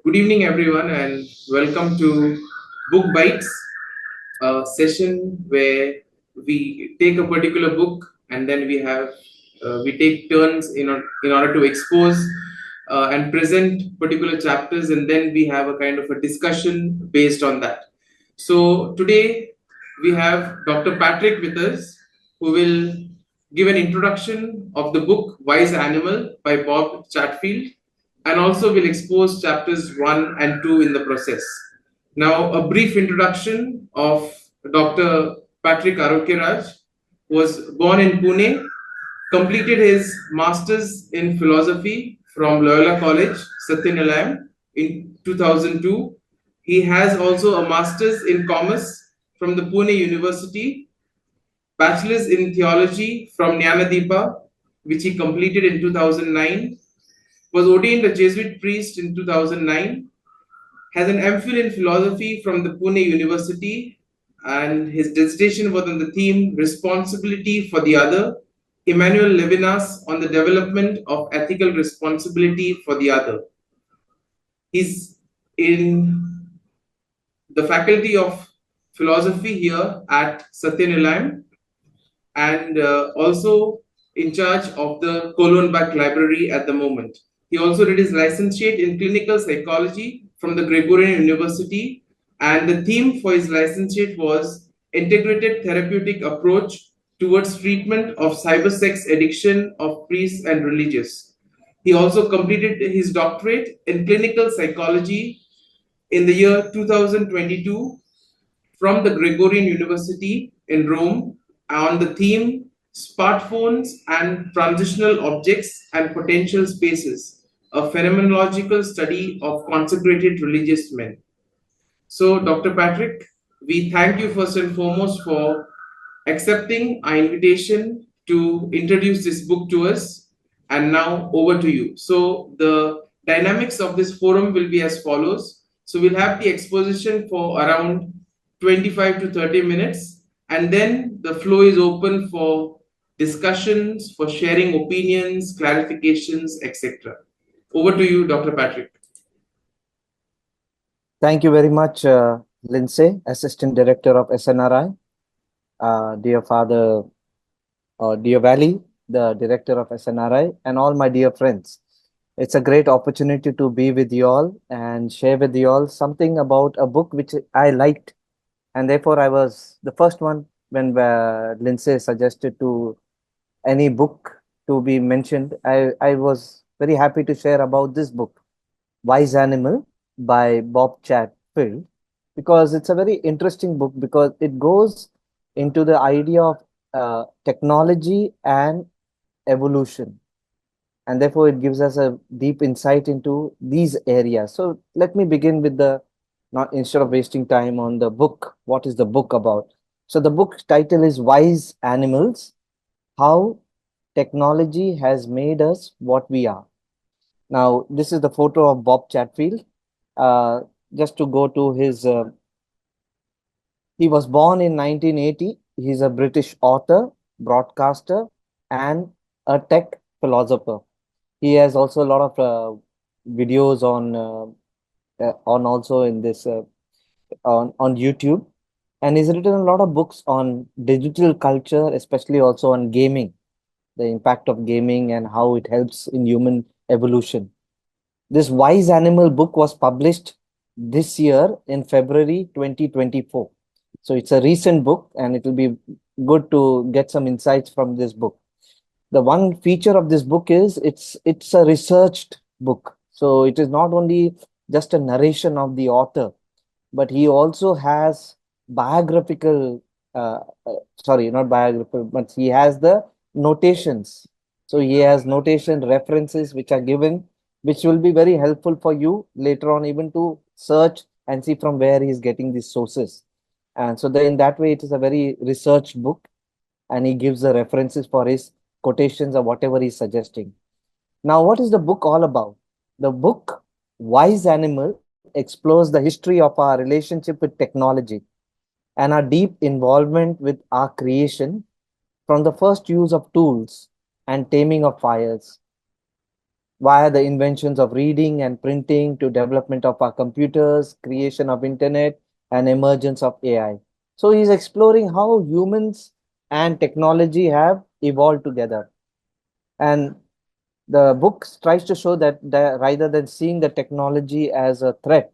Good evening, everyone, and welcome to Book Bytes, a session where we take a particular book and then we take turns in order to expose and present particular chapters, and then we have a kind of a discussion based on that. So today we have Dr. Patrick with us, who will give an introduction of the book Wise Animal by Bob Chatfield, and also will expose chapters 1 and 2 in the process. Now, a brief introduction of Dr. Patrick Arokeraj was born in Pune, completed his master's in philosophy from Loyola College, Satyanilayam, in 2002. He has also a master's in commerce from the Pune University, bachelor's in theology from Jnanadeepa, which he completed in 2009, was ordained a Jesuit priest in 2009, has an MPhil in philosophy from the Pune University, and his dissertation was on the theme Responsibility for the Other, Emmanuel Levinas on the development of ethical responsibility for the other. He's in the faculty of philosophy here at Satyanilayam, and also in charge of the Kolonbach Library at the moment. He also did his licentiate in clinical psychology from the Gregorian University, and the theme for his licentiate was integrated therapeutic approach towards treatment of cybersex addiction of priests and religious. He also completed his doctorate in clinical psychology in the year 2022 from the Gregorian University in Rome on the theme Smartphones and Transitional Objects and Potential Spaces, a phenomenological study of consecrated religious men. So, Dr. Patrick, we thank you first and foremost for accepting our invitation to introduce this book to us. And now over to you. So, the dynamics of this forum will be as follows. So, we'll have the exposition for around 25 to 30 minutes, and then the floor is open for discussions, for sharing opinions, clarifications, etc. Over to you, Dr. Patrick. Thank you very much, Lindsay, Assistant Director of SNRI, dear Father, dear Valley, the Director of SNRI, and all my dear friends. It's a great opportunity to be with you all and share with you all something about a book which I liked, and therefore I was the first one when Lindsay suggested to any book to be mentioned. I was very happy to share about this book, Wise Animal by Bob Chatfield, because it's a very interesting book because it goes into the idea of technology and evolution, and therefore it gives us a deep insight into these areas. So let me begin with the, not instead of wasting time on the book, what is the book about? So the book title is Wise Animals, How Technology Has Made Us What We Are. Now, this is the photo of Bob Chatfield. Just to go to his, he was born in 1980. He's a British author, broadcaster, and a tech philosopher. He has also a lot of videos on also in this on YouTube, and he's written a lot of books on digital culture, especially also on gaming, the impact of gaming and how it helps in human evolution. This Wise Animal book was published this year in February 2024. So it's a recent book, and it will be good to get some insights from this book. The one feature of this book is it's a researched book. So it is not only just a narration of the author, but he also has biographical, sorry, not biographical, but he has the notations. So he has notation references which are given, which will be very helpful for you later on, even to search and see from where he is getting these sources. And so in that way, it is a very researched book, and he gives the references for his quotations or whatever he's suggesting. Now, what is the book all about? The book, Wise Animal, explores the history of our relationship with technology and our deep involvement with our creation, from the first use of tools and taming of fires. via the inventions of reading and printing to development of our computers, creation of internet, and emergence of AI. So he's exploring how humans and technology have evolved together. And the book tries to show that rather than seeing the technology as a threat,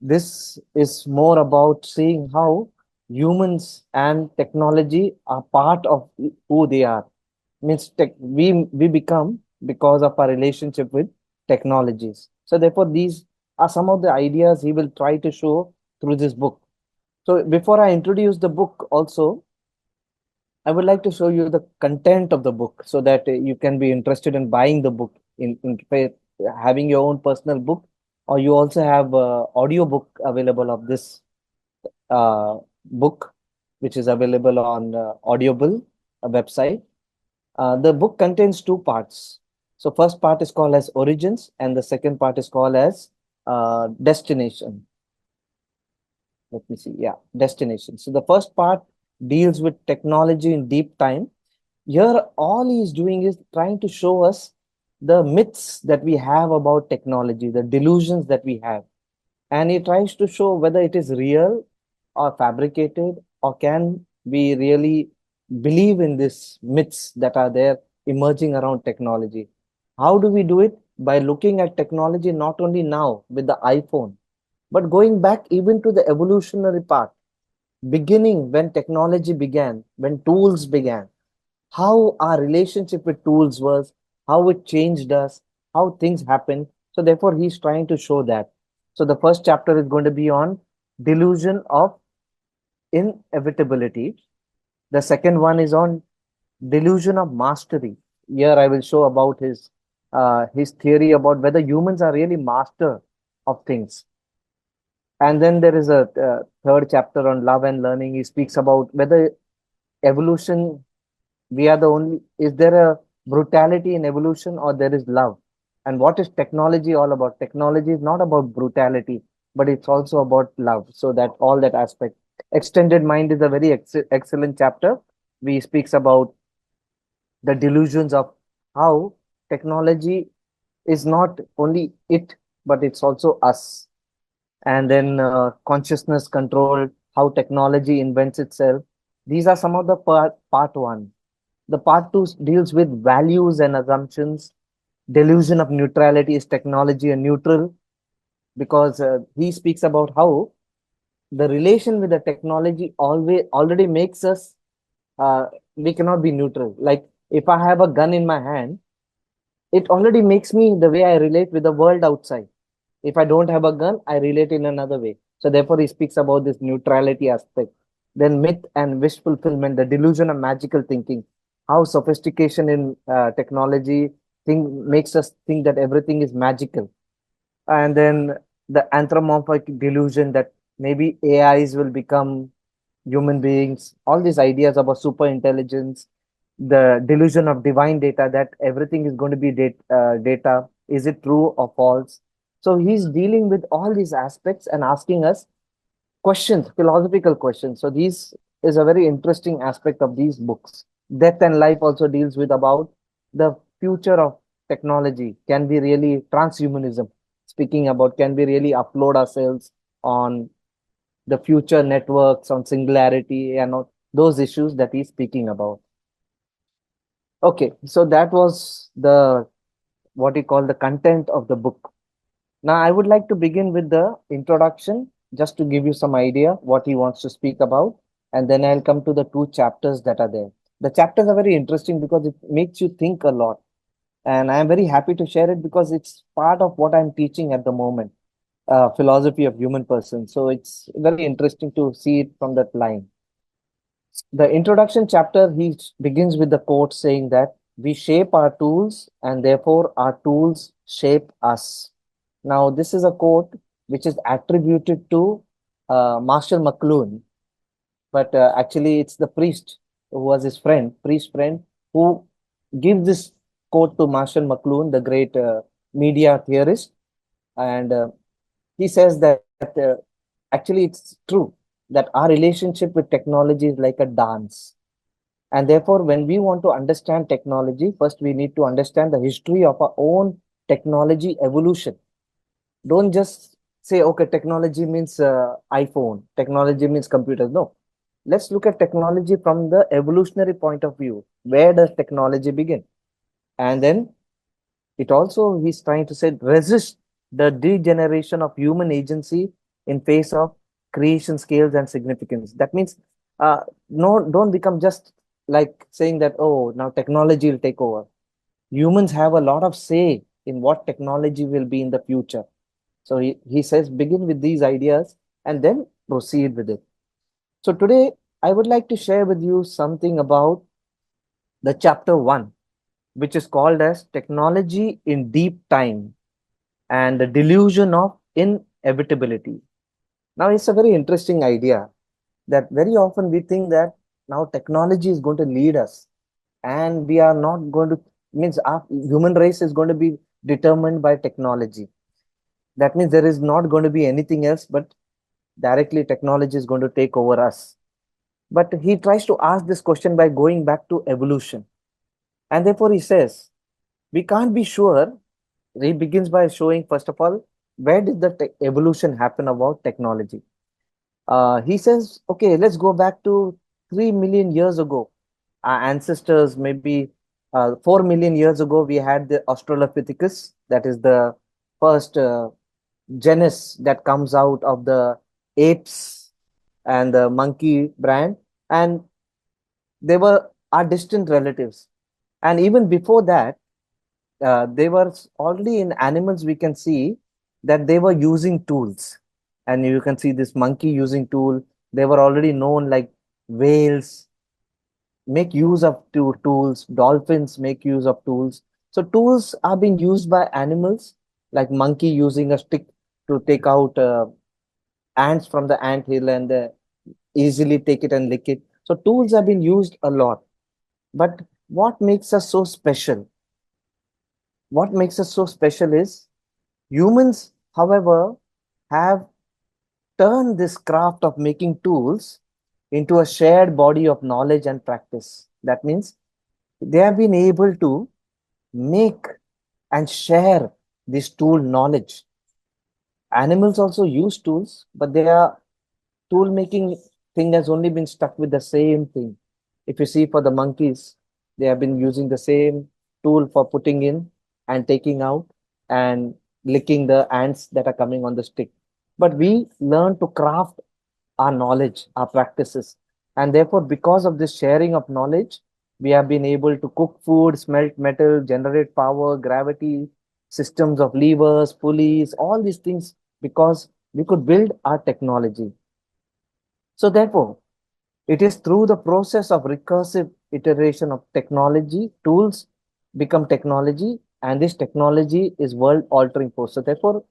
this is more about seeing how humans and technology are part of who they are. Means we become because of our relationship with technologies. So therefore, these are some of the ideas he will try to show through this book. So before I introduce the book, also I would like to show you the content of the book so that you can be interested in buying the book having your own personal book, or you also have audio book available of this book, which is available on Audible website. The book contains two parts. So first part is called as Origins, and the second part is called as Destination. Let me see. Yeah, Destination. So the first part deals with technology in deep time. Here, all he is doing is trying to show us the myths that we have about technology, the delusions that we have. And he tries to show whether it is real or fabricated, or can we really believe in these myths that are there emerging around technology. How do we do it? By looking at technology not only now with the iPhone, but going back even to the evolutionary part, beginning when technology began, when tools began, how our relationship with tools was, how it changed us, how things happen. So therefore, he's trying to show that. So the first chapter is going to be on delusion of inevitability. The second one is on delusion of mastery. Here I will show about his theory about whether humans are really master of things. And then there is a third chapter on love and learning. He speaks about whether evolution, we are the only, is there a brutality in evolution or there is love? And what is technology all about? Technology is not about brutality, but it's also about love. So that all that aspect. Extended mind is a very excellent chapter. We speaks about the delusions of how technology is not only it, but it's also us. And then consciousness control, how technology invents itself. These are some of the part one. The part two deals with values and assumptions. Delusion of neutrality, is technology a neutral? Because he speaks about how the relation with the technology always already makes us we cannot be neutral. Like if I have a gun in my hand, it already makes me the way I relate with the world outside. If I don't have a gun, I relate in another way. So therefore, he speaks about this neutrality aspect. Then myth and wish fulfillment, the delusion of magical thinking, how sophistication in technology makes us think that everything is magical. And then the anthropomorphic delusion that maybe AIs will become human beings, all these ideas about super intelligence, the delusion of divine data, that everything is going to be data. Is it true or false? So he's dealing with all these aspects and asking us questions, philosophical questions. So these is a very interesting aspect of these books. Death and life also deals with about the future of technology. Can we really transhumanism? Speaking about, can we really upload ourselves on the future networks, on singularity, and all those issues that he's speaking about. Okay, so that was the what you call the content of the book. Now I would like to begin with the introduction, just to give you some idea what he wants to speak about, and then I'll come to the two chapters that are there. The chapters are very interesting because it makes you think a lot, and I am very happy to share it because it's part of what I'm teaching at the moment, philosophy of human person. So it's very interesting to see it from that line. The introduction chapter, he begins with the quote saying that we shape our tools and therefore our tools shape us. Now, this is a quote which is attributed to Marshall McLuhan, but actually it's the priest who was his friend, priest friend, who gives this quote to Marshall McLuhan, the great media theorist. And he says that actually it's true that our relationship with technology is like a dance. And therefore, when we want to understand technology, first we need to understand the history of our own technology evolution. Don't just say, okay, technology means iPhone, technology means computers. No, let's look at technology from the evolutionary point of view. Where does technology begin? And then it also, he's trying to say, resist the degeneration of human agency in face of creation scales and significance. That means, no, don't become just like saying that, oh, now technology will take over. Humans have a lot of say in what technology will be in the future. So he says, begin with these ideas and then proceed with it. So today, I would like to share with you something about the chapter one, which is called as Technology in Deep Time and the Delusion of Inevitability. Now, it's a very interesting idea that very often we think that now technology is going to lead us and we are not going to, means our human race is going to be determined by technology. That means there is not going to be anything else but directly technology is going to take over us. But he tries to ask this question by going back to evolution. And therefore, he says, we can't be sure. He begins by showing, first of all, where did the evolution happen about technology? He says, okay, let's go back to 3 million years ago. Our ancestors, maybe 4 million years ago, we had the Australopithecus, that is the first genus that comes out of the apes and the monkey brand. And they were our distant relatives. And even before that, they were already in animals, we can see that they were using tools. And you can see this monkey using tool. They were already known, like whales make use of tools, dolphins make use of tools. So tools are being used by animals, like monkey using a stick to take out ants from the ant hill and easily take it and lick it. So tools have been used a lot. But what makes us so special? What makes us so special is humans, however, have turned this craft of making tools into a shared body of knowledge and practice. That means they have been able to make and share this tool knowledge. Animals also use tools, but their tool making thing has only been stuck with the same thing. If you see for the monkeys, they have been using the same tool for putting in and taking out and licking the ants that are coming on the stick. But we learn to craft our knowledge, our practices. And therefore, because of this sharing of knowledge, we have been able to cook food, smelt metal, generate power, gravity, systems of levers, pulleys, all these things, because we could build our technology. So therefore, it is through the process of recursive iteration of technology, tools become technology, and this technology is world altering force. So therefore,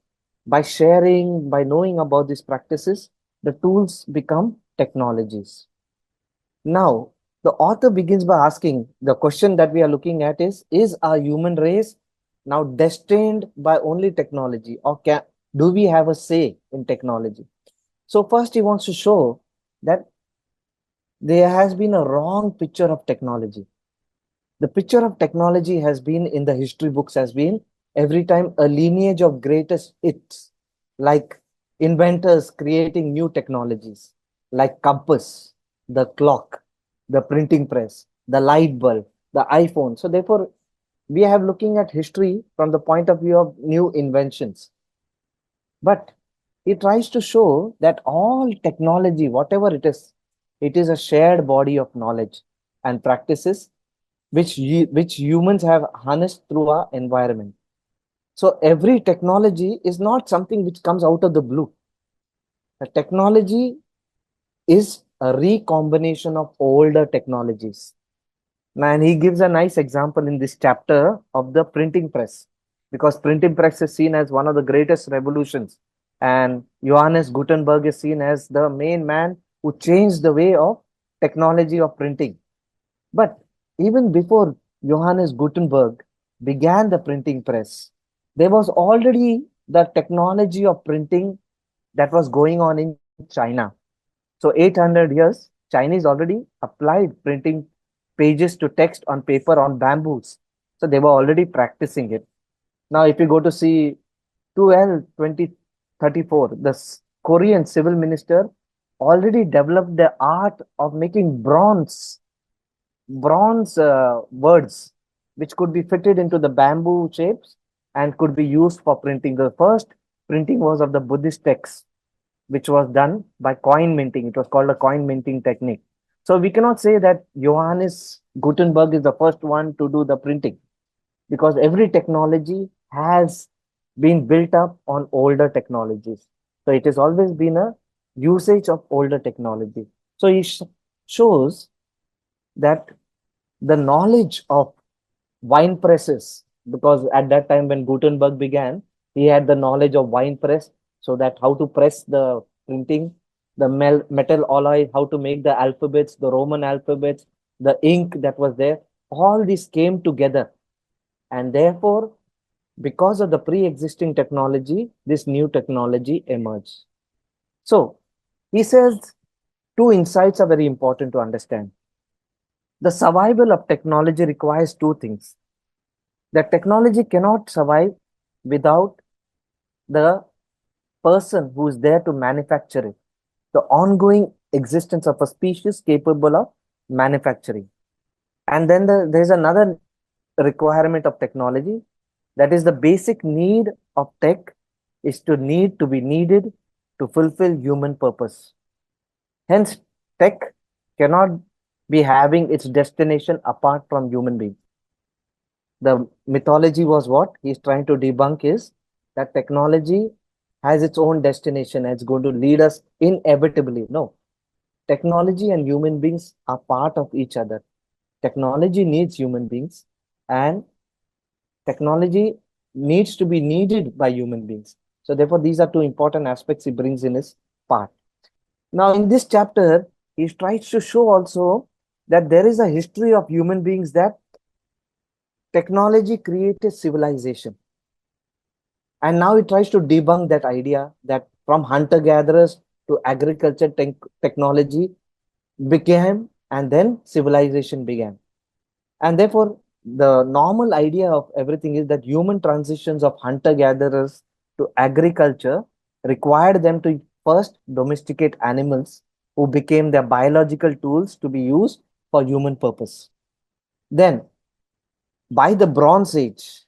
by sharing, by knowing about these practices, the tools become technologies. Now, the author begins by asking, the question that we are looking at is our human race now destined by only technology, or do we have a say in technology? So first he wants to show that there has been a wrong picture of technology. The picture of technology has been in the history books has been every time a lineage of greatest hits, like inventors creating new technologies, like compass, the clock, the printing press, the light bulb, the iPhone. So therefore, we have looking at history from the point of view of new inventions. But he tries to show that all technology, whatever it is a shared body of knowledge and practices which humans have harnessed through our environment. So every technology is not something which comes out of the blue. The technology is a recombination of older technologies. And he gives a nice example in this chapter of the printing press, because printing press is seen as one of the greatest revolutions. And Johannes Gutenberg is seen as the main man who changed the way of technology of printing. But even before Johannes Gutenberg began the printing press, there was already the technology of printing that was going on in China. So 800 years, Chinese already applied printing pages to text on paper on bamboos. So they were already practicing it. Now, if you go to see 12 2034, the Korean civil minister already developed the art of making bronze words which could be fitted into the bamboo shapes and could be used for printing. The first printing was of the Buddhist texts, which was done by coin minting. It was called a coin minting technique. So we cannot say that Johannes Gutenberg is the first one to do the printing, because every technology has been built up on older technologies. So it has always been a usage of older technology. So he shows that the knowledge of wine presses, because at that time when Gutenberg began, he had the knowledge of wine press, so that how to press the printing, the metal alloy, how to make the alphabets, the Roman alphabets, the ink that was there, all this came together. And therefore, because of the pre-existing technology, this new technology emerged. So he says two insights are very important to understand. The survival of technology requires two things. That technology cannot survive without the person who is there to manufacture it. The ongoing existence of a species capable of manufacturing. And then there's another requirement of technology, that is the basic need of tech is to need to be needed to fulfill human purpose. Hence, tech cannot be having its destination apart from human beings. The mythology was what he's trying to debunk is that technology has its own destination and it's going to lead us inevitably. No, technology and human beings are part of each other. Technology needs human beings, and technology needs to be needed by human beings. So therefore, these are two important aspects he brings in his part. Now, in this chapter, he tries to show also that there is a history of human beings, that technology created civilization. And now he tries to debunk that idea that from hunter-gatherers to agriculture technology became, and then civilization began. And therefore, the normal idea of everything is that human transitions of hunter-gatherers to agriculture required them to first domesticate animals who became their biological tools to be used for human purpose. Then, by the Bronze Age,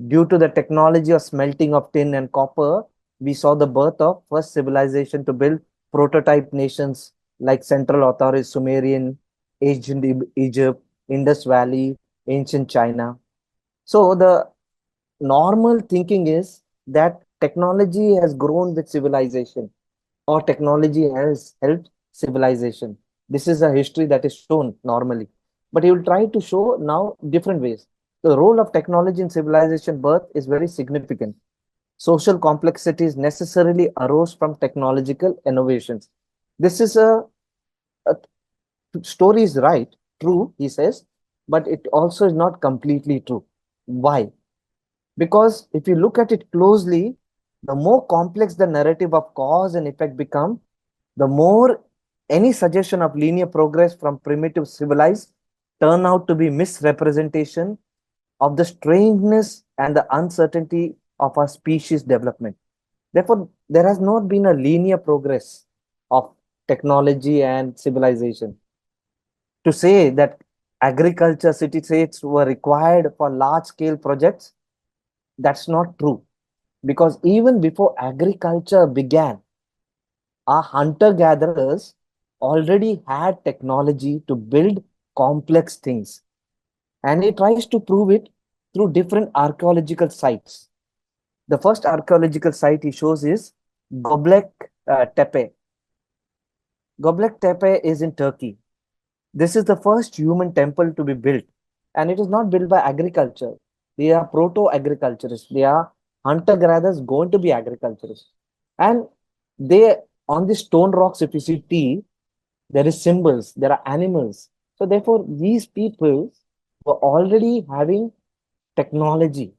due to the technology of smelting of tin and copper, we saw the birth of first civilization to build prototype nations like Central Authority, Sumerian, ancient Egypt, Indus Valley, ancient China. So the normal thinking is that technology has grown with civilization, or technology has helped civilization. This is a history that is shown normally. But he will try to show now different ways. The role of technology in civilization birth is very significant. Social complexities necessarily arose from technological innovations. This is a story is right, true, he says, but it also is not completely true. Why? Because if you look at it closely, the more complex the narrative of cause and effect become, the more any suggestion of linear progress from primitive civilized turn out to be misrepresentation of the strangeness and the uncertainty of our species development. Therefore, there has not been a linear progress of technology and civilization. To say that agriculture city states were required for large scale projects, that's not true. Because even before agriculture began, our hunter gatherers already had technology to build complex things. And he tries to prove it through different archaeological sites. The first archaeological site he shows is Göbekli Tepe. Göbekli Tepe is in Turkey. This is the first human temple to be built, and it is not built by agriculture. They are proto-agriculturists. They are hunter-gatherers going to be agriculturists. And they, on the stone rocks, if you see T, there is symbols, there are animals. So therefore, these people were already having technology.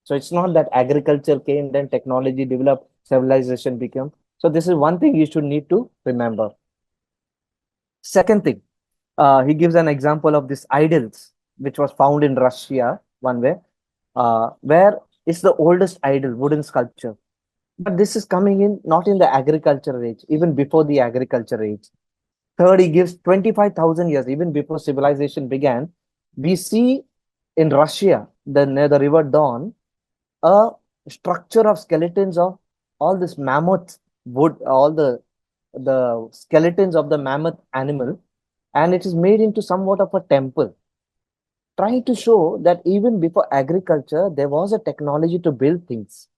So it's not that agriculture came, then technology developed, civilization became. So this is one thing you should need to remember. Second thing, He gives an example of this idols, which was found in Russia one way, where it's the oldest idol, wooden sculpture. But this is coming in not in the agriculture age, even before the agriculture age. Third, he gives 25,000 years, even before civilization began. We see in Russia, near the river Don, a structure of skeletons of all this mammoth wood, all the skeletons of the mammoth animal, and it is made into somewhat of a temple, trying to show that even before agriculture, there was a technology to build things.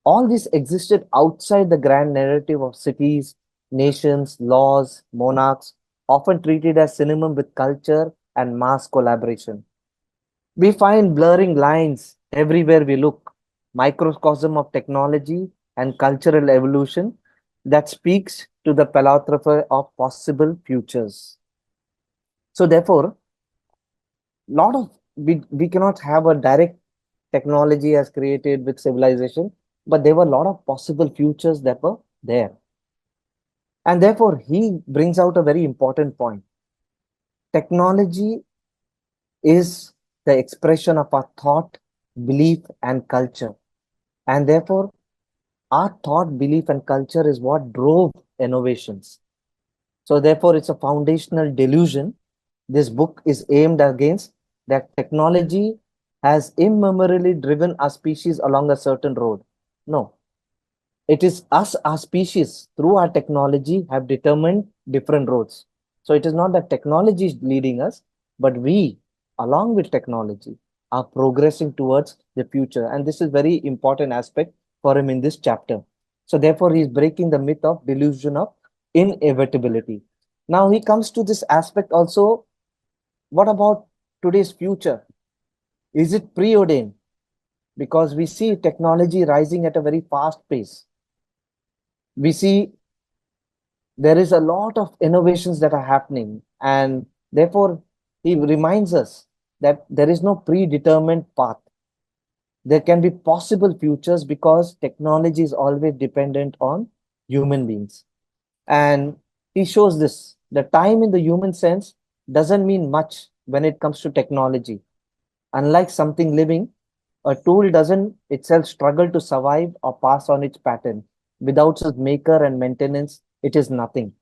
All this existed outside the grand narrative of cities, nations, laws, monarchs, often treated as synonym with culture and mass collaboration. We find blurring lines everywhere we look, microcosm of technology and cultural evolution that speaks to the plethora of possible futures. So therefore, lot of we cannot have a direct technology as created with civilization, but there were a lot of possible futures that were there. And therefore, he brings out a very important point. Technology is the expression of our thought, belief, and culture. And therefore, our thought, belief, and culture is what drove innovations. So, therefore, it's a foundational delusion. This book is aimed against that technology has immemorially driven our species along a certain road. No, it is us, our species, through our technology, have determined different roads. So it is not that technology is leading us, but we, along with technology, are progressing towards the future. And this is very important aspect for him in this chapter. So therefore, he is breaking the myth of delusion of inevitability. Now he comes to this aspect also. What about today's future? Is it preordained? Because we see technology rising at a very fast pace. We see there is a lot of innovations that are happening, and therefore he reminds us that there is no predetermined path. There can be possible futures because technology is always dependent on human beings. And he shows this: the time in the human sense doesn't mean much when it comes to technology. Unlike something living, a tool doesn't itself struggle to survive or pass on its pattern. Without its maker and maintenance, it is nothing.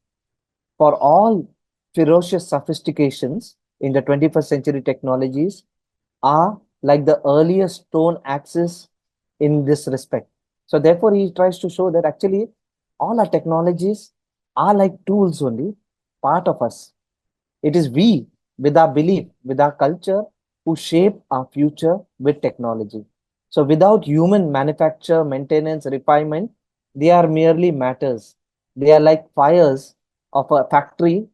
For all ferocious sophistications in the 21st century technologies are like the earliest stone axes in this respect. So therefore, he tries to show that actually all our technologies are like tools only, part of us. It is we, with our belief, with our culture, who shape our future with technology. So without human manufacture, maintenance, refinement, they are merely matters. They are like fires of a factory,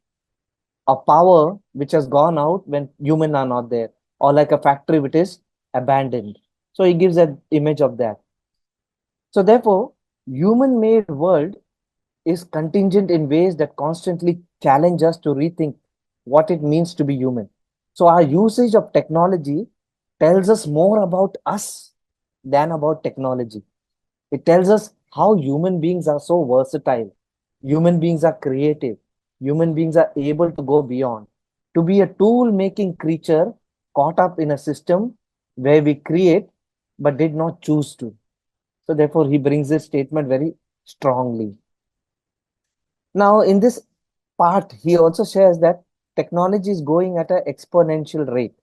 a power which has gone out when humans are not there, or like a factory which is abandoned. So he gives an image of that. So therefore, human-made world is contingent in ways that constantly challenge us to rethink what it means to be human. So our usage of technology tells us more about us than about technology. It tells us how human beings are so versatile. Human beings are creative. Human beings are able to go beyond. To be a tool making creature caught up in a system where we create but did not choose to. So, therefore, he brings this statement very strongly. Now, in this part, he also shares that technology is going at an exponential rate.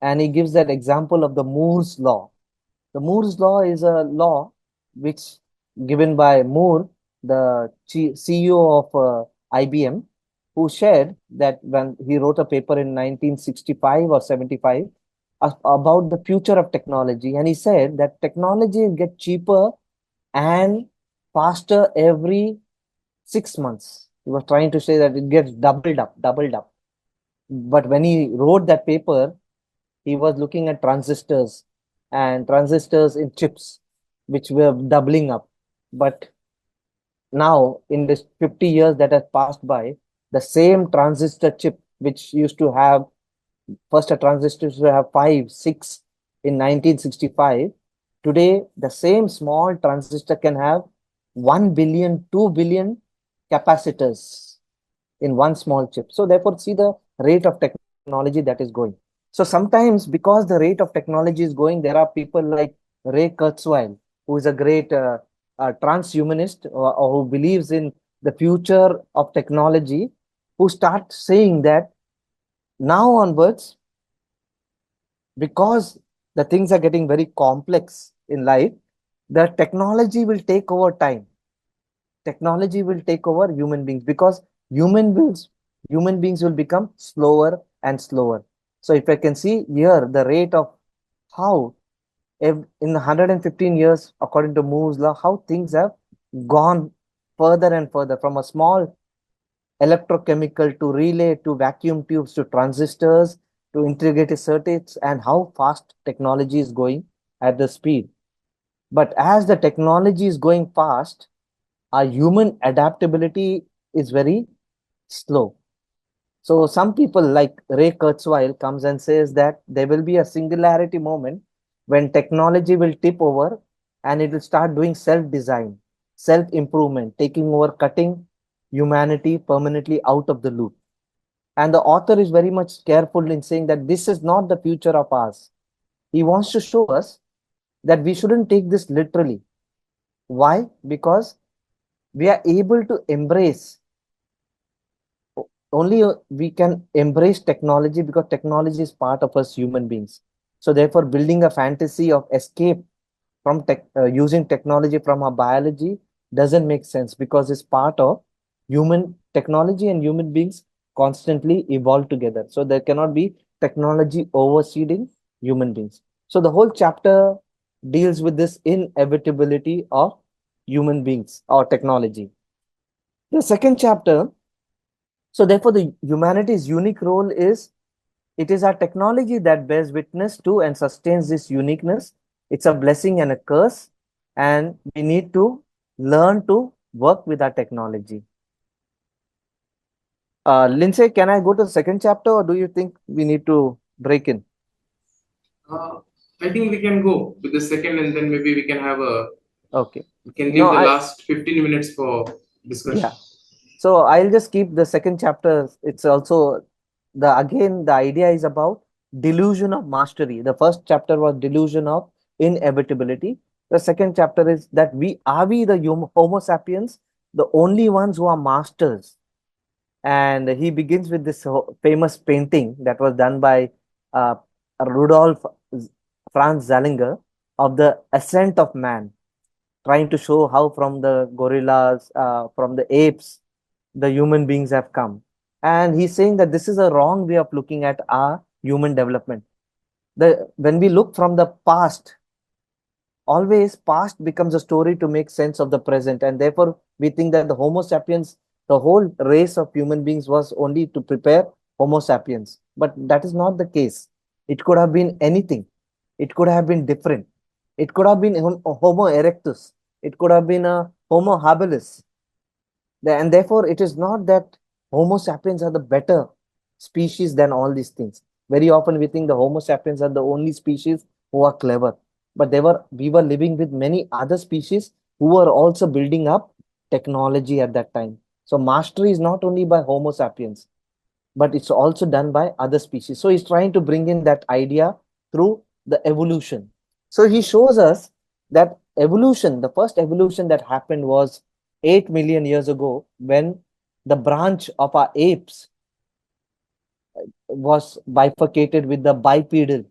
And he gives that example of the Moore's law. The Moore's law is a law which given by Moore, the CEO of IBM, who shared that when he wrote a paper in 1965 or 75 about the future of technology. And he said that technology will get cheaper and faster every 6 months. He was trying to say that it gets doubled up, doubled up. But when he wrote that paper, he was looking at transistors and transistors in chips, which were doubling up. But now, in this 50 years that has passed by, the same transistor chip, which used to have first a transistor used to have five, six in 1965, today the same small transistor can have 1 billion, 2 billion capacitors in one small chip. So therefore, see the rate of technology that is going. So sometimes because the rate of technology is going, there are people like Ray Kurzweil, who is a great transhumanist, or who believes in the future of technology, who start saying that now onwards, because the things are getting very complex in life, the technology will take over time. Technology will take over human beings, because human beings will become slower and slower. So if I can see here the rate of how in 115 years, according to Moore's law, how things have gone further and further, from a small electrochemical to relay to vacuum tubes to transistors to integrated circuits, and how fast technology is going at the speed. But as the technology is going fast, our human adaptability is very slow. So some people like Ray Kurzweil comes and says that there will be a singularity moment when technology will tip over and it will start doing self-design, self-improvement, taking over, cutting humanity permanently out of the loop. And the author is very much careful in saying that this is not the future of ours. He wants to show us that we shouldn't take this literally. Why? Because we are able to embrace, only we can embrace technology because technology is part of us human beings. So therefore building a fantasy of escape from using technology from our biology doesn't make sense, because it's part of human technology, and human beings constantly evolve together. So there cannot be technology overseeding human beings. So the whole chapter deals with this inevitability of human beings or technology. The second chapter, so therefore the humanity's unique role is, it is our technology that bears witness to and sustains this uniqueness. It's a blessing and a curse, and we need to learn to work with our technology. Lindsay, can I go to the second chapter, or do you think we need to break in? Uh, I think we can go with the second, and then maybe Okay. we can No, leave the I last 15 minutes for discussion. yeah. So I'll just keep the second chapter. It's also the again the idea is about delusion of mastery. The first chapter was delusion of inevitability. The second chapter is that we the Homo sapiens, the only ones who are masters. And he begins with this famous painting that was done by uh, Rudolf Franz Zallinger of the ascent of man, trying to show how from the gorillas, from the apes, the human beings have come. And he's saying that this is a wrong way of looking at our human development. When we look from the past, always past becomes a story to make sense of the present. And therefore, we think that the Homo sapiens, the whole race of human beings was only to prepare Homo sapiens. But that is not the case. It could have been anything. It could have been different. It could have been Homo erectus. It could have been a Homo habilis. And therefore, it is not that Homo sapiens are the better species than all these things. Very often we think the Homo sapiens are the only species who are clever. But we were living with many other species who were also building up technology at that time. So mastery is not only by Homo sapiens, but it's also done by other species. So he's trying to bring in that idea through the evolution. So he shows us that evolution, the first evolution that happened was 8 million years ago, when the branch of our apes was bifurcated with the bipedal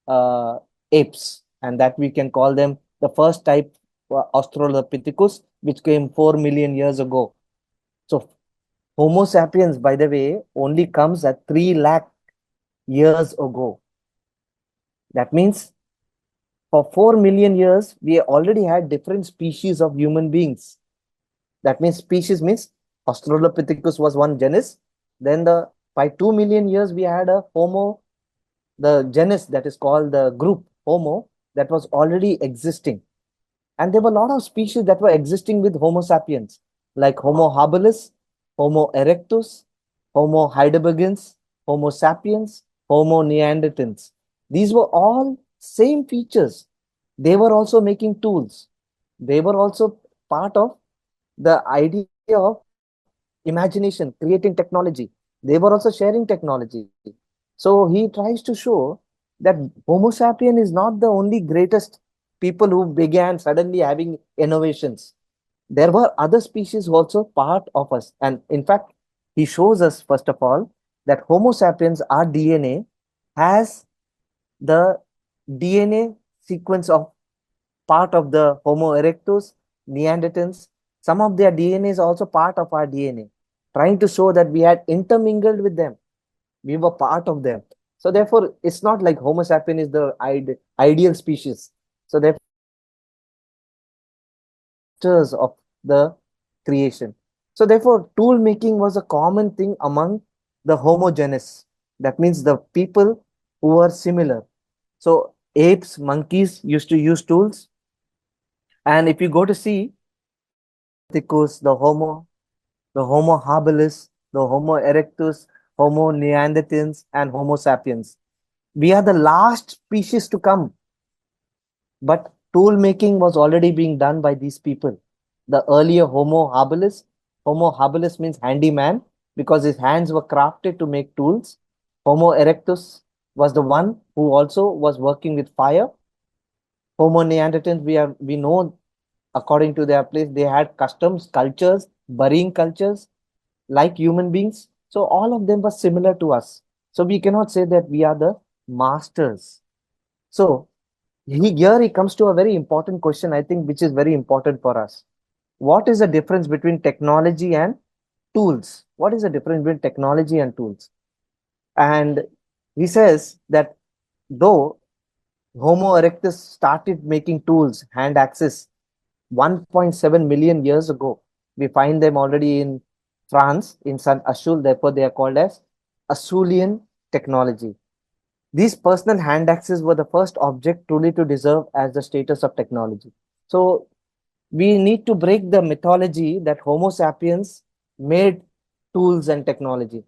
uh, apes, and that we can call them the first type, Australopithecus, which came 4 million years ago. So Homo sapiens, by the way, only comes at 3 lakh years ago. That means for 4 million years, we already had different species of human beings. That means species means Australopithecus was one genus. Then by 2 million years, we had a Homo, the genus that is called the group Homo, that was already existing. And there were a lot of species that were existing with Homo sapiens, like Homo habilis, Homo erectus, Homo heidelbergens, Homo sapiens, Homo neanderthals. These were all same features. They were also making tools. They were also part of the idea of imagination, creating technology. They were also sharing technology. So he tries to show that Homo sapien is not the only greatest people who began suddenly having innovations. There were other species also part of us. And in fact, he shows us, first of all, that Homo sapiens, our DNA, has the DNA sequence of part of the Homo erectus, Neanderthals. Some of their DNA is also part of our DNA, trying to show that we had intermingled with them. We were part of them. So therefore, it's not like Homo sapien is the ideal species. So therefore, masters of the creation. So therefore, tool making was a common thing among the homogeneous. That means the people who were similar. So apes, monkeys used to use tools. And if you go to see the Homo habilis, the Homo erectus, Homo neanderthals, and Homo sapiens. We are the last species to come, but tool making was already being done by these people. The earlier Homo habilis means handyman because his hands were crafted to make tools. Homo erectus was the one who also was working with fire. Homo neanderthals, we know according to their place, they had customs, cultures, burying cultures like human beings. So all of them were similar to us. So we cannot say that we are the masters. So here he comes to a very important question, I think, which is very important for us. What is the difference between technology and tools? What is the difference between technology and tools? And he says that though Homo erectus started making tools, hand axes, 1.7 million years ago, we find them already in France, in San Ashul, therefore they are called as Ashulian technology. These personal hand axes were the first object truly to deserve as the status of technology. So we need to break the mythology that Homo sapiens made tools and technology.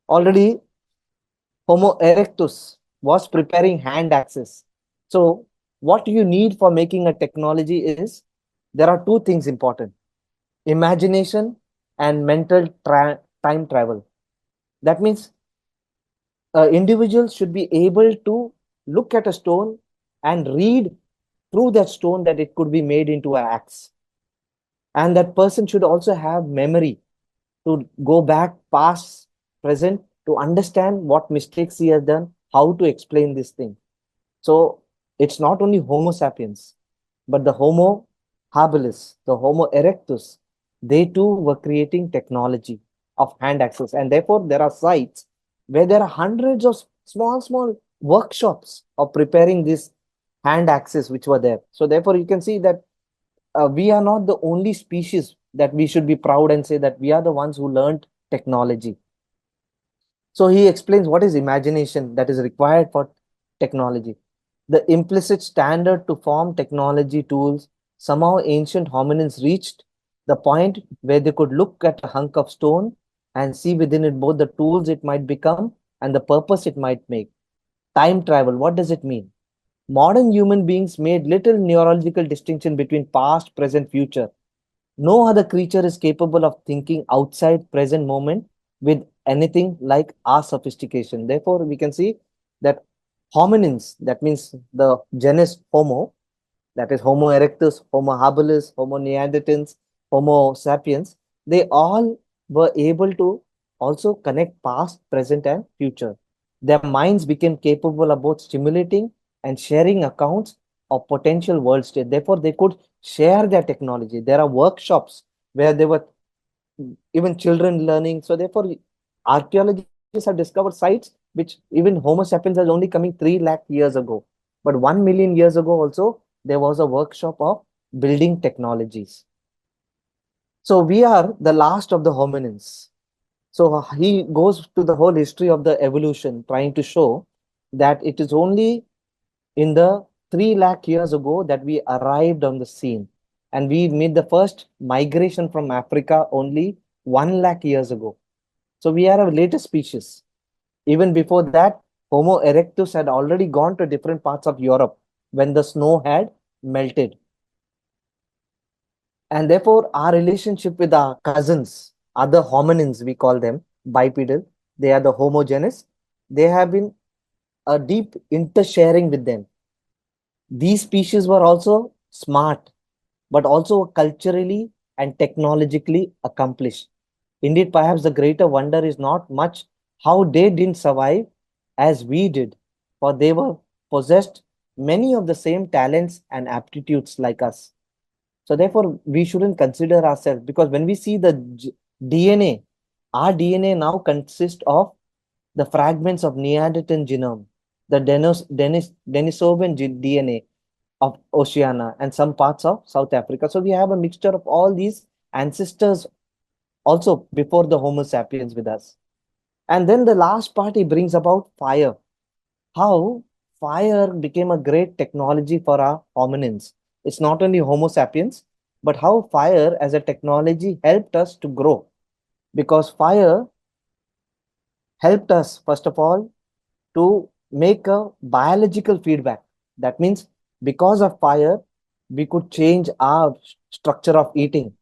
Already, Homo erectus was preparing hand axes. So, what you need for making a technology is there are two things important: imagination and mental time travel. That means individuals should be able to look at a stone and read through that stone that it could be made into an axe. And that person should also have memory to go back, past, present, to understand what mistakes he has done, how to explain this thing. So it's not only Homo sapiens, but the Homo habilis, the Homo erectus, they too were creating technology of hand axes. And therefore, there are sites where there are hundreds of small workshops of preparing these hand axes which were there. So therefore, you can see that we are not the only species that we should be proud and say that we are the ones who learned technology. So he explains what is imagination that is required for technology. The implicit standard to form technology tools, somehow ancient hominins reached the point where they could look at a hunk of stone and see within it both the tools it might become and the purpose it might make. Time travel, what does it mean? Modern human beings made little neurological distinction between past, present, future. No other creature is capable of thinking outside present moment with anything like our sophistication. Therefore, we can see that hominins, that means the genus Homo, that is Homo erectus, Homo habilis, Homo neanderthals, Homo sapiens, they all were able to also connect past, present, and future. Their minds became capable of both stimulating and sharing accounts of potential world state. Therefore, they could share their technology. There are workshops where there were even children learning. So therefore, archaeologists have discovered sites which even Homo sapiens has only coming 3 lakh years ago. But 1 million years ago also, there was a workshop of building technologies. So we are the last of the hominins. So he goes to the whole history of the evolution, trying to show that it is only in the 3 lakh years ago that we arrived on the scene. And we made the first migration from Africa only 1 lakh years ago. So we are a later species. Even before that, Homo erectus had already gone to different parts of Europe when the snow had melted. And therefore, our relationship with our cousins, other hominins, we call them, bipedal, they are the homogeneous. They have been a deep intersharing with them. These species were also smart, but also culturally and technologically accomplished. Indeed, perhaps the greater wonder is not much how they didn't survive as we did, for they were possessed many of the same talents and aptitudes like us. So therefore, we shouldn't consider ourselves, because when we see the DNA, our DNA now consists of the fragments of Neanderthal genome, the Denisovan DNA of Oceania and some parts of South Africa. So we have a mixture of all these ancestors also before the Homo sapiens with us. And then the last part he brings about fire, how fire became a great technology for our hominins. It's not only Homo sapiens, but how fire as a technology helped us to grow. Because fire helped us, first of all, to make a biological feedback. That means because of fire, we could change our structure of eating.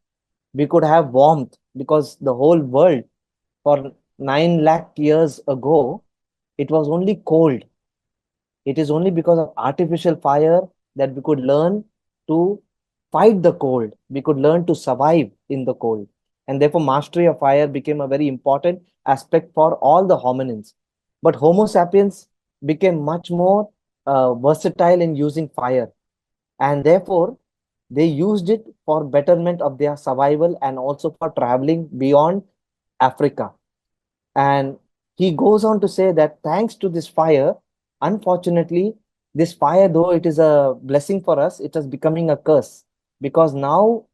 We could have warmth because the whole world for 9 lakh years ago, it was only cold. It is only because of artificial fire that we could learn to fight the cold. We could learn to survive in the cold. And therefore, mastery of fire became a very important aspect for all the hominins. But Homo sapiens became much more versatile in using fire. And therefore, they used it for betterment of their survival and also for traveling beyond Africa. And he goes on to say that thanks to this fire, unfortunately, this fire, though it is a blessing for us, it is becoming a curse, because now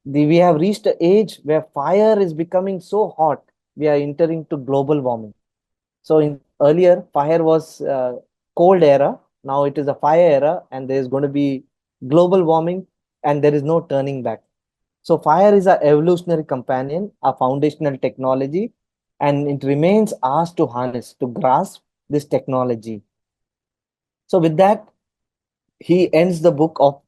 we have reached an age where fire is becoming so hot, we are entering to global warming. So in earlier, fire was cold era. Now it is a fire era, and there is going to be global warming, and there is no turning back. So fire is our evolutionary companion, a foundational technology, and it remains ours to harness, to grasp this technology. So with that, he ends the book of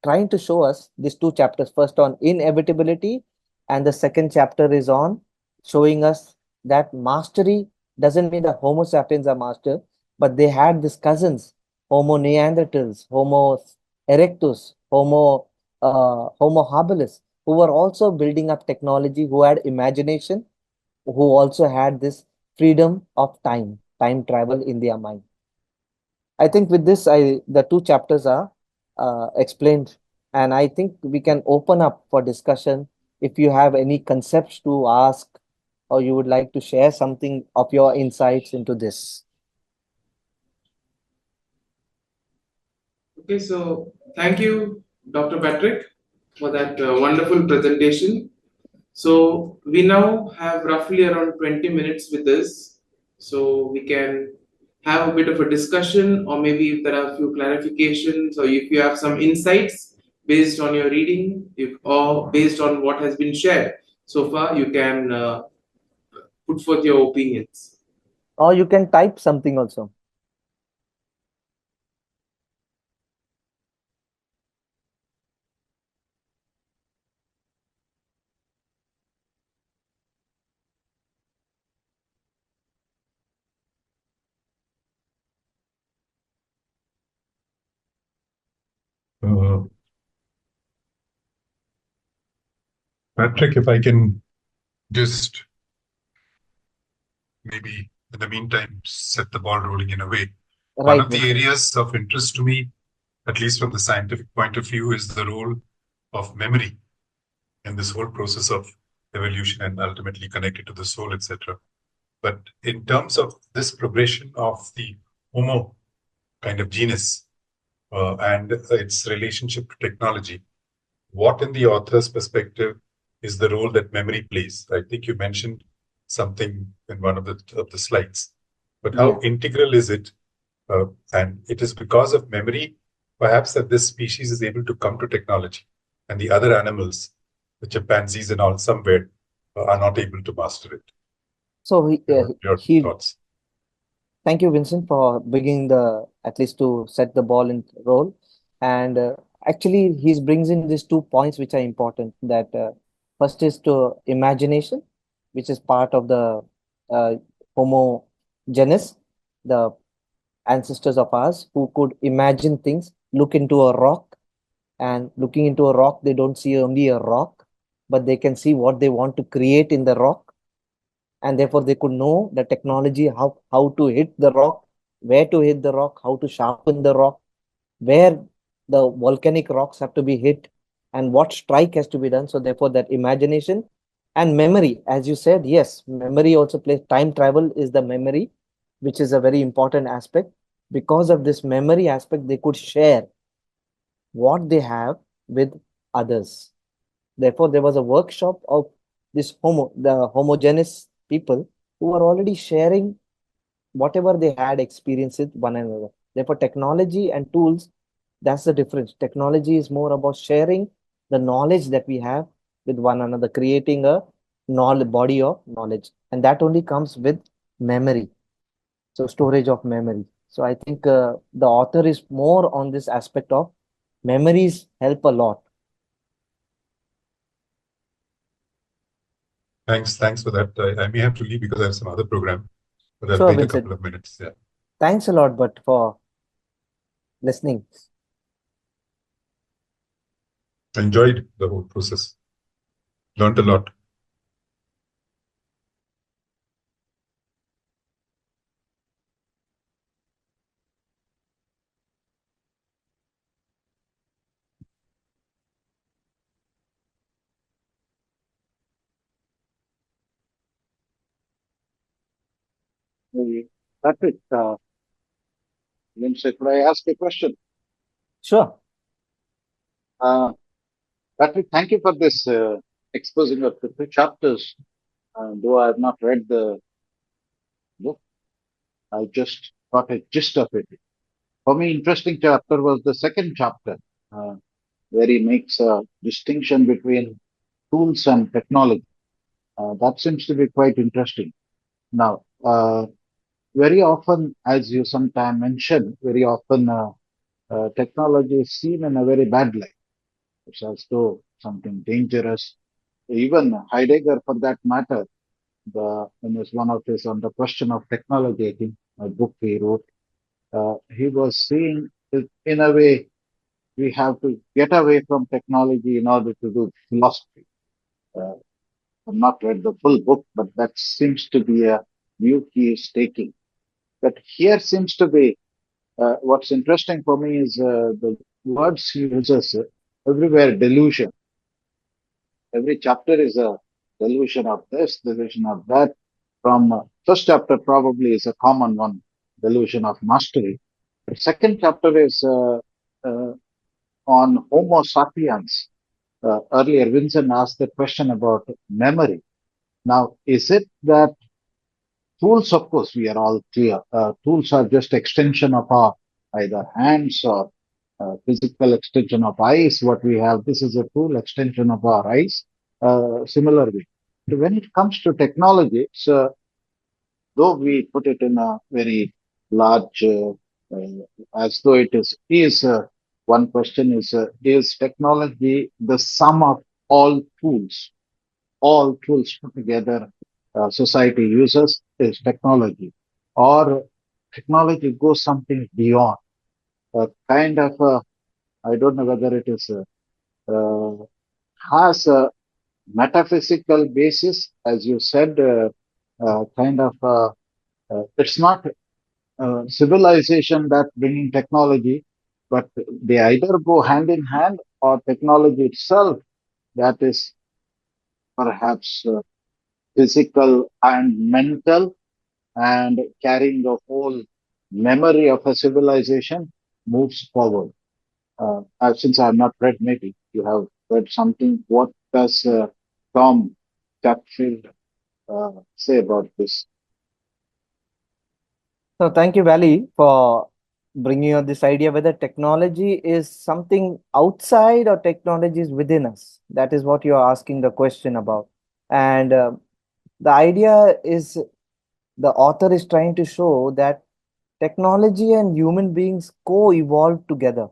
trying to show us these two chapters, first on inevitability, and the second chapter is on showing us that mastery doesn't mean that Homo sapiens are master, but they had these cousins, Homo neanderthals, Homo erectus, Homo habilis, who were also building up technology, who had imagination, who also had this freedom of time travel in their mind. I think with this, the two chapters are explained, and I think we can open up for discussion. If you have any concepts to ask, or you would like to share something of your insights into this. Okay, so thank you, Dr. Patrick, for that wonderful presentation. So we now have roughly around 20 minutes with this, so we can have a bit of a discussion, or maybe if there are a few clarifications, or if you have some insights based on your reading, or based on what has been shared so far, you can put forth your opinions. Or you can type something also. Uh, Patrick, if I can just maybe in the meantime set the ball rolling in a way. One Right, of the Vincent. areas of interest to me, at least from the scientific point of view, is the role of memory in this whole process of evolution and ultimately connected to the soul, etc. But in terms of this progression of the Homo kind of genus and its relationship to technology, what in the author's perspective is the role that memory plays? I think you mentioned something in one of the slides, but Yeah. how integral is it? And it is because of memory, perhaps, that this species is able to come to technology, and the other animals, the chimpanzees and all, somewhere are not able to master it. So Your he thoughts? thank you, Vincent, for beginning the at least to set the ball in roll. And actually, he brings in these 2 points which are important. That first is to imagination, which is part of the homogeneous, the ancestors of ours who could imagine things, look into a rock, and looking into a rock, they don't see only a rock, but they can see what they want to create in the rock. And therefore, they could know the technology, how to hit the rock, where to hit the rock, how to sharpen the rock, where the volcanic rocks have to be hit, and what strike has to be done. So, therefore, that imagination and memory, as you said, yes, memory also plays. Time travel is the memory, which is a very important aspect. Because of this memory aspect, they could share what they have with others. Therefore, there was a workshop of the homogeneous people who are already sharing whatever they had experienced with one another. Therefore, technology and tools, that's the difference. Technology is more about sharing the knowledge that we have with one another, creating a knowledge, body of knowledge. And that only comes with memory. So, storage of memory. So, I think the author is more on this aspect of memories help a lot. Thanks for that. I may have to leave because I have some other program, but I'll Sure, wait a Vincent. couple of minutes. Yeah. Thanks a lot, but for listening. Enjoyed the whole process. Learned a lot. Patrick, Lindsay, could I ask a question? Sure. Patrick, thank you for this exposing of the two chapters. Though I have not read the book, I just got a gist of it. For me, interesting chapter was the second chapter, uh, where he makes a distinction between tools and technology. That seems to be quite interesting. Now, very often, as you sometimes mention, very often technology is seen in a very bad light. It's as though something dangerous. Even Heidegger, for that matter, in his one of his on the question of technology, I think, a book he wrote, he was saying that in a way we have to get away from technology in order to do philosophy. Uh, I've not read the full book, but that seems to be a view he is taking. But here seems to be what's interesting for me is the words he uses everywhere delusion. Every chapter is a delusion of this, delusion of that. From first chapter probably is a common one, delusion of mastery. The second chapter is uh, on Homo sapiens. Earlier, Vincent asked the question about memory. Now, is it that tools, of course, we are all clear, tools are just extension of our either hands or physical extension of eyes. What we have, this is a tool extension of our eyes. Similarly, when it comes to technology, it's, though we put it in a very large, as though it is one question is technology the sum of all tools? All tools put together society uses is technology, or technology goes something beyond a kind of I don't know whether it is has a metaphysical basis, as you said, kind of it's not civilization that bringing technology, but they either go hand in hand, or technology itself that is perhaps physical and mental, and carrying the whole memory of a civilization moves forward. Since I have not read, maybe you have read something. What does Tom Chatfield say about this? So thank you, Valley, for bringing out this idea whether technology is something outside or technology is within us. That is what you are asking the question about. And the idea is the author is trying to show that technology and human beings co-evolve together.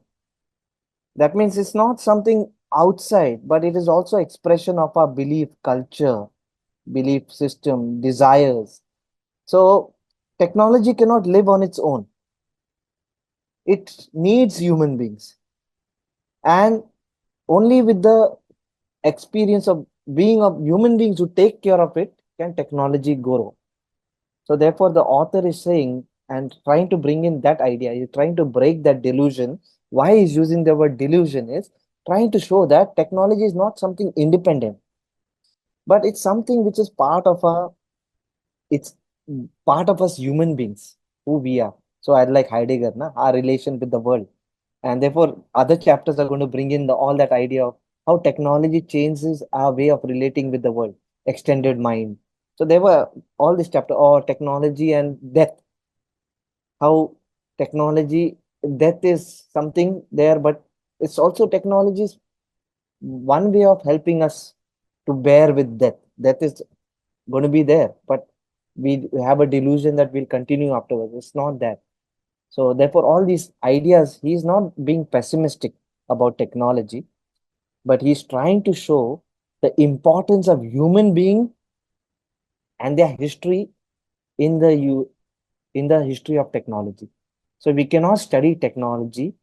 That means it's not something outside, but it is also expression of our belief culture, belief system, desires. So technology cannot live on its own. It needs human beings. And only with the experience of being of human beings who take care of it can technology grow. So therefore, the author is saying and trying to bring in that idea. He's trying to break that delusion. Why he's using the word delusion is trying to show that technology is not something independent, but it's something which is it's part of us human beings, who we are. So I like Heidegger, na, our relation with the world. And therefore, other chapters are going to bring in all that idea of how technology changes our way of relating with the world, extended mind. So there were all this chapter, or technology and death, how technology, death is something there, but it's also technology's one way of helping us to bear with death. Death is going to be there, but we have a delusion that will continue afterwards. It's not that. So therefore, all these ideas, he's not being pessimistic about technology, but he's trying to show the importance of human being and their history in the history of technology. So we cannot study technology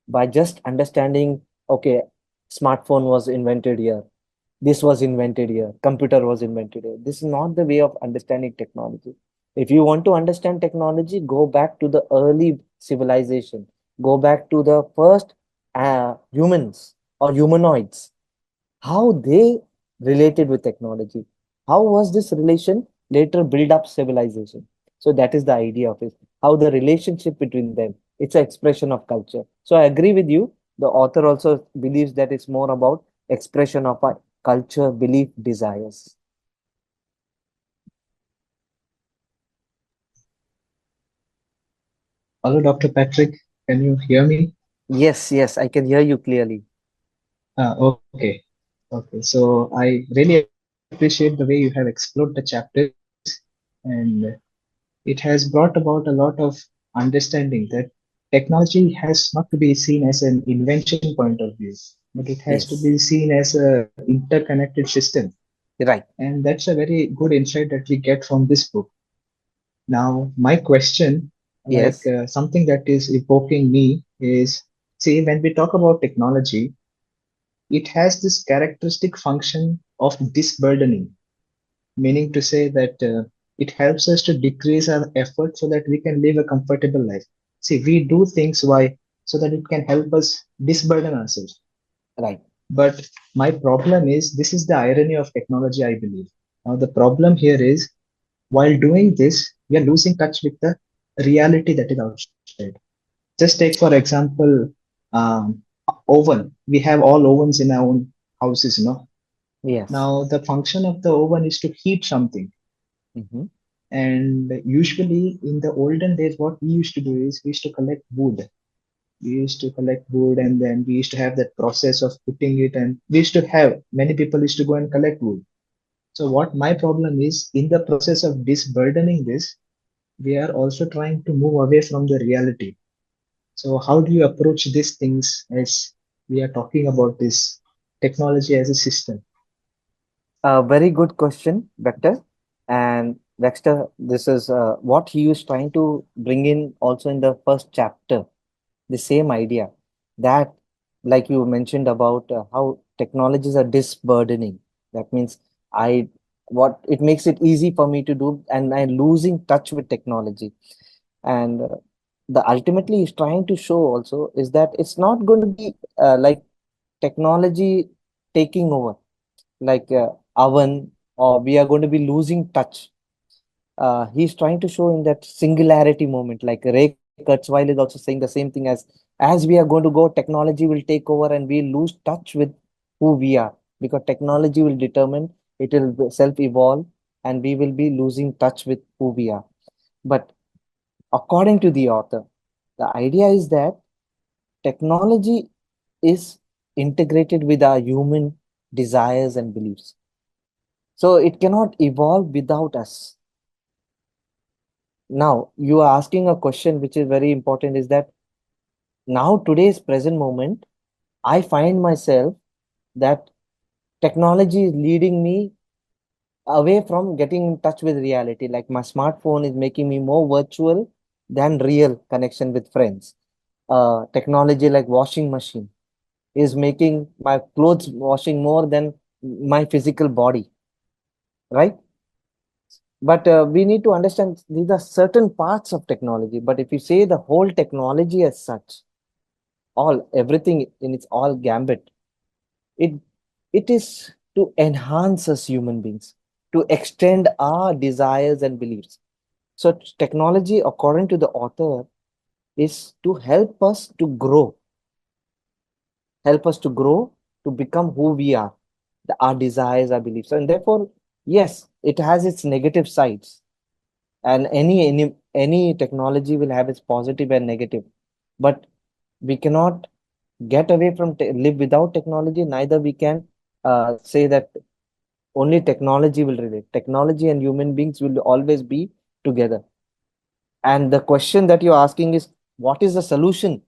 by just understanding, okay, smartphone was invented here, this was invented here, computer was invented here. This is not the way of understanding technology. If you want to understand technology, go back to the early civilization, go back to the first humans or humanoids, how they related with technology. How was this relation later build up civilization? So that is the idea of it. How the relationship between them. It's an expression of culture. So I agree with you. The author also believes that it's more about expression of our culture, belief, desires. Hello, Dr. Patrick. Can you hear me? Yes, yes, I can hear you clearly. Okay. Okay. So I really appreciate the way you have explored the chapters, and it has brought about a lot of understanding that technology has not to be seen as an invention point of view, but it has to be Yes, seen as a interconnected system. right. And that's a very good insight that we get from this book. Now, my question, Yes, something that is evoking me is, see, when we talk about technology, it has this characteristic function of disburdening, meaning to say that it helps us to decrease our effort so that we can live a comfortable life. See, we do things why? So that it can help us disburden ourselves. right. But my problem is, this is the irony of technology, I believe. Now, the problem here is, while doing this, we are losing touch with the reality that is outside. Just take, for example, um, oven. We have all ovens in our own houses, Yes. Now, the function of the oven is to heat something. Hmm. And usually in the olden days, what we used to do is we used to collect wood. We used to collect wood, and then we used to have that process of putting it, and we used to have many people used to go and collect wood. So what my problem is, in the process of disburdening this, we are also trying to move away from the reality. So how do you approach these things as we are talking about this technology as a system? A very good question, Vector. And Dexter, this is what he was trying to bring in also in the first chapter, the same idea that, like you mentioned about how technologies are disburdening. That means I, what it makes it easy for me to do, and I'm losing touch with technology. And the ultimately is trying to show also is that it's not going to be like technology taking over, like oven, or we are going to be losing touch. He's trying to show in that singularity moment, like Ray Kurzweil is also saying the same thing, as we are going to go, technology will take over and we lose touch with who we are, because technology will determine, it will self evolve, and we will be losing touch with who we are. But according to the author, the idea is that technology is integrated with our human desires and beliefs, so it cannot evolve without us. Now, you are asking a question which is very important, is that now, today's present moment, I find myself that technology is leading me away from getting in touch with reality. Like my smartphone is making me more virtual than real connection with friends. Technology like washing machine is making my clothes washing more than my physical body, right? But we need to understand these are certain parts of technology. But if you say the whole technology as such, all everything in its all gambit, it it is to enhance us human beings, to extend our desires and beliefs. So technology, according to the author, is to help us to grow, to become who we are, our desires, our beliefs. And therefore, yes, it has its negative sides. And any technology will have its positive and negative. But we cannot get away from live without technology. Neither we can say that only technology will relate. Technology and human beings will always be together. And the question that you're asking is, what is the solution?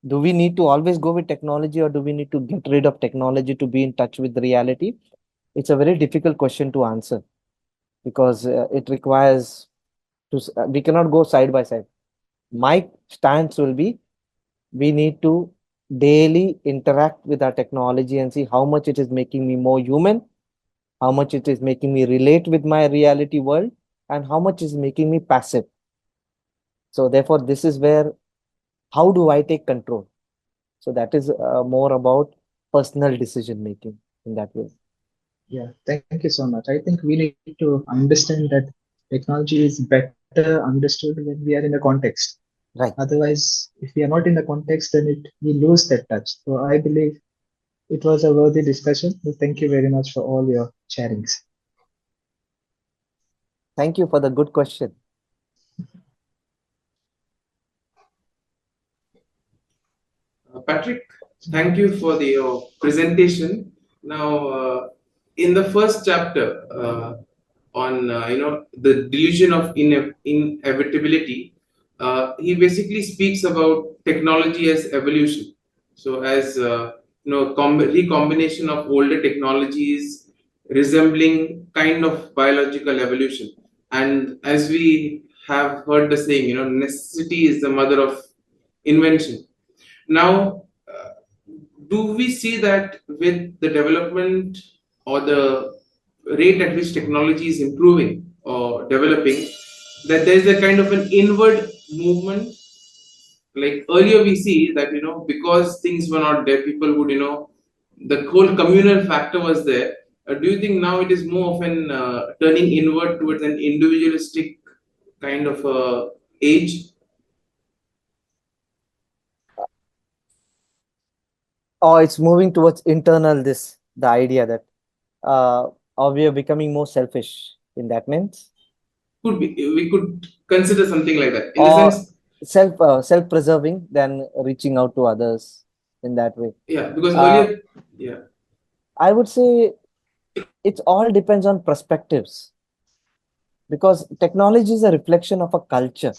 Do we need to always go with technology, or do we need to get rid of technology to be in touch with reality? It's a very difficult question to answer, because it requires we cannot go side by side. My stance will be, we need to daily interact with our technology and see how much it is making me more human, how much it is making me relate with my reality world, and how much is making me passive. So therefore, this is where, how do I take control? So that is more about personal decision making in that way. Yeah, thank you so much. I think we need to understand that technology is better understood when we are in a context. Right. Otherwise, if we are not in the context, then we lose that touch. So I believe it was a worthy discussion. So thank you very much for all your sharings. Thank you for the good question. Patrick, thank you for your presentation. Now, in the first chapter on the delusion of inevitability, he basically speaks about technology as evolution. So, as recombination of older technologies resembling kind of biological evolution. And as we have heard the saying, necessity is the mother of invention. Now, do we see that with the development or the rate at which technology is improving or developing, that there's a kind of an inward movement? Like earlier, we see that because things were not there, people would the whole communal factor was there. Do you think now it is more of an turning inward towards an individualistic kind of age? Or it's moving towards internal, the idea that uh, or we are becoming more selfish in that means, Could be, we could consider something like that in the or sense. self-preserving than reaching out to others in that way. Yeah, because uh, earlier, yeah, I would say it all depends on perspectives, because technology is a reflection of a culture.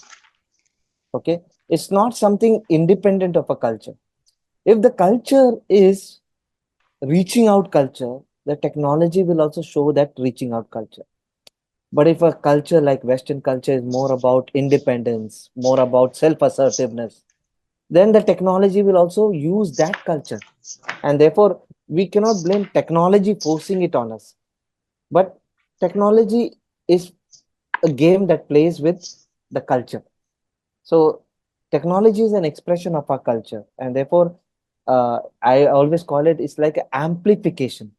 Okay, it's not something independent of a culture. If the culture is reaching out culture, the technology will also show that reaching out culture. But if a culture like Western culture is more about independence, more about self-assertiveness, then the technology will also use that culture. And therefore, we cannot blame technology forcing it on us. But technology is a game that plays with the culture. So technology is an expression of our culture. And therefore, I always call it's like amplification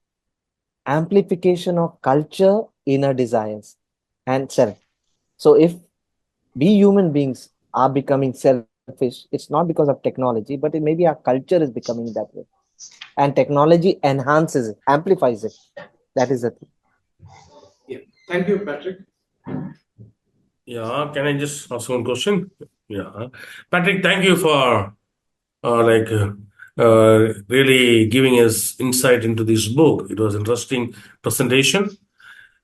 of culture, inner desires, and self. So if we human beings are becoming selfish, it's not because of technology, but it maybe our culture is becoming that way. And technology enhances it, amplifies it. That is the thing. yeah. Thank you, Patrick. Yeah, can I just ask one question? Yeah, Patrick, thank you for really giving us insight into this book. It was interesting presentation.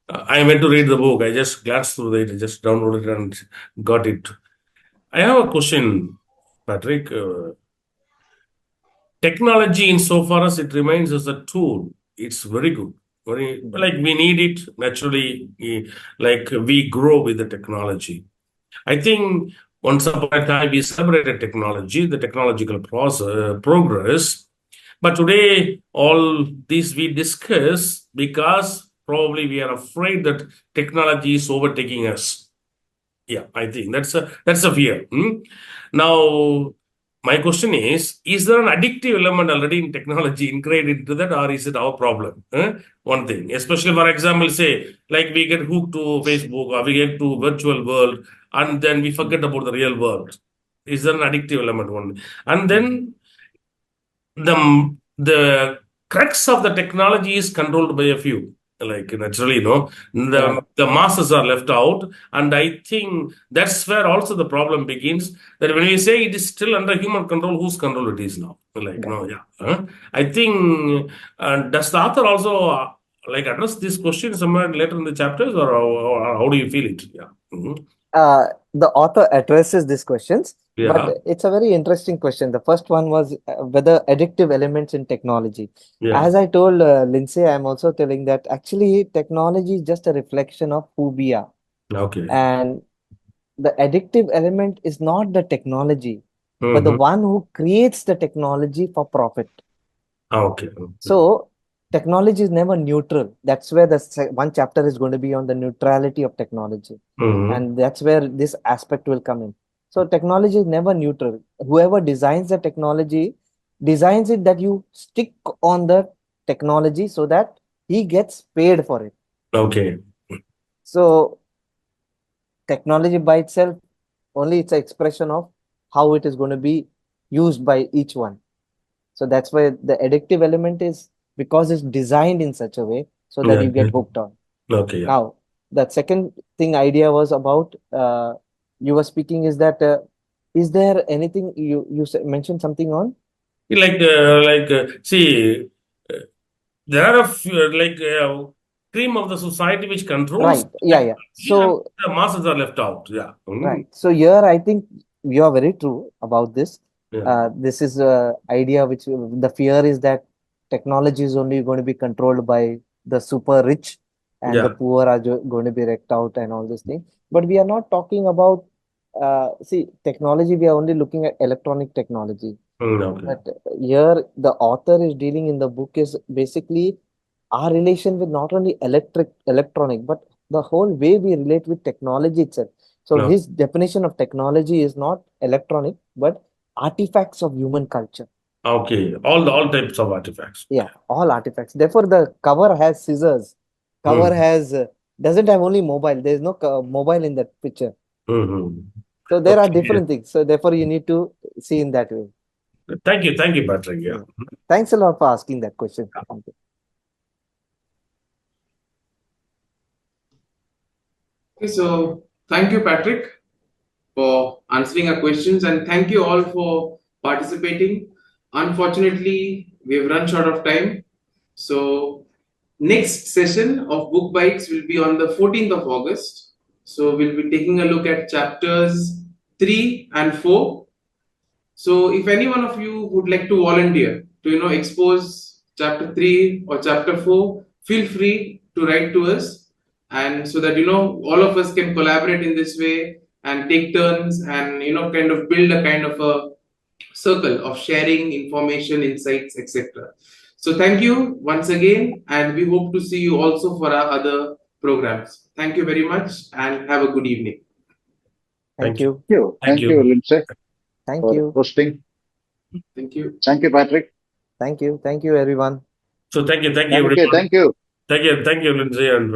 I went to read the book. I just glanced through it. I just downloaded it and got it. I have a question, Patrick. Technology, insofar as it remains as a tool, it's very good. Like we need it naturally, like we grow with the technology. I think once upon a time we celebrated technology, the technological progress. But today, all this we discuss because probably we are afraid that technology is overtaking us. Yeah, I think that's a fear. Now, my question is there an addictive element already in technology ingrained into that, or is it our problem? One thing, especially for example, say like we get hooked to Facebook or we get to virtual world, and then we forget about the real world. Is there an addictive element one? And then the crux of the technology is controlled by a few. Like naturally, the masses are left out, and I think that's where also the problem begins. That when we say it is still under human control, whose control it is now? Like I think does the author also like address this question somewhere later in the chapters, or how do you feel it? Yeah. The author addresses these questions, Yeah. but it's a very interesting question. The first one was whether addictive elements in technology. Yeah. As I told Lindsay, I'm also telling that actually technology is just a reflection of who we are. Okay. And the addictive element is not the technology, but the one who creates the technology for profit. Okay. So technology is never neutral. That's where the one chapter is going to be on the neutrality of technology. And that's where this aspect will come in. So technology is never neutral. Whoever designs the technology designs it that you stick on the technology so that he gets paid for it. Okay. So technology by itself, only it's an expression of how it is going to be used by each one. So that's why the addictive element is because it's designed in such a way so that you get hooked on. Okay. Now, that second thing idea was about you were speaking is that is there anything you mentioned something on? See, there are a few, cream of the society which controls. Right. Yeah. So the masses are left out. Yeah. Right. So here I think you are very true about this. Yeah. This is a idea which the fear is that technology is only going to be controlled by the super rich and the poor are going to be wrecked out and all these things. But we are not talking about technology. We are only looking at electronic technology. Okay. But here the author is dealing in the book is basically our relation with not only electronic, but the whole way we relate with technology itself. So his definition of technology is not electronic, but artifacts of human culture. Okay, all types of artifacts. Yeah, all artifacts. Therefore, the cover has scissors. Cover has doesn't have only mobile. There is no mobile in that picture. So there are different things. So therefore, you need to see in that way. Thank you, Patrick. Yeah. Thanks a lot for asking that question. Thank you. Okay, so thank you, Patrick, for answering our questions, and thank you all for participating. Unfortunately, we've run short of time. So, next session of Book Bytes will be on the 14th of August. So, we'll be taking a look at chapters 3 and 4. So, if any one of you would like to volunteer to expose chapter 3 or chapter 4, feel free to write to us, and so that all of us can collaborate in this way and take turns and kind of build a kind of a circle of sharing information, insights, etc. So thank you once again, and we hope to see you also for our other programs. Thank you very much and have a good evening. Thank you. Thank you, Lindsay. Thank for you. hosting. Thank you. Thank you, Patrick. Thank you. Thank you, everyone. So thank you, Thank you, everyone. thank you. Thank you, Lindsay, and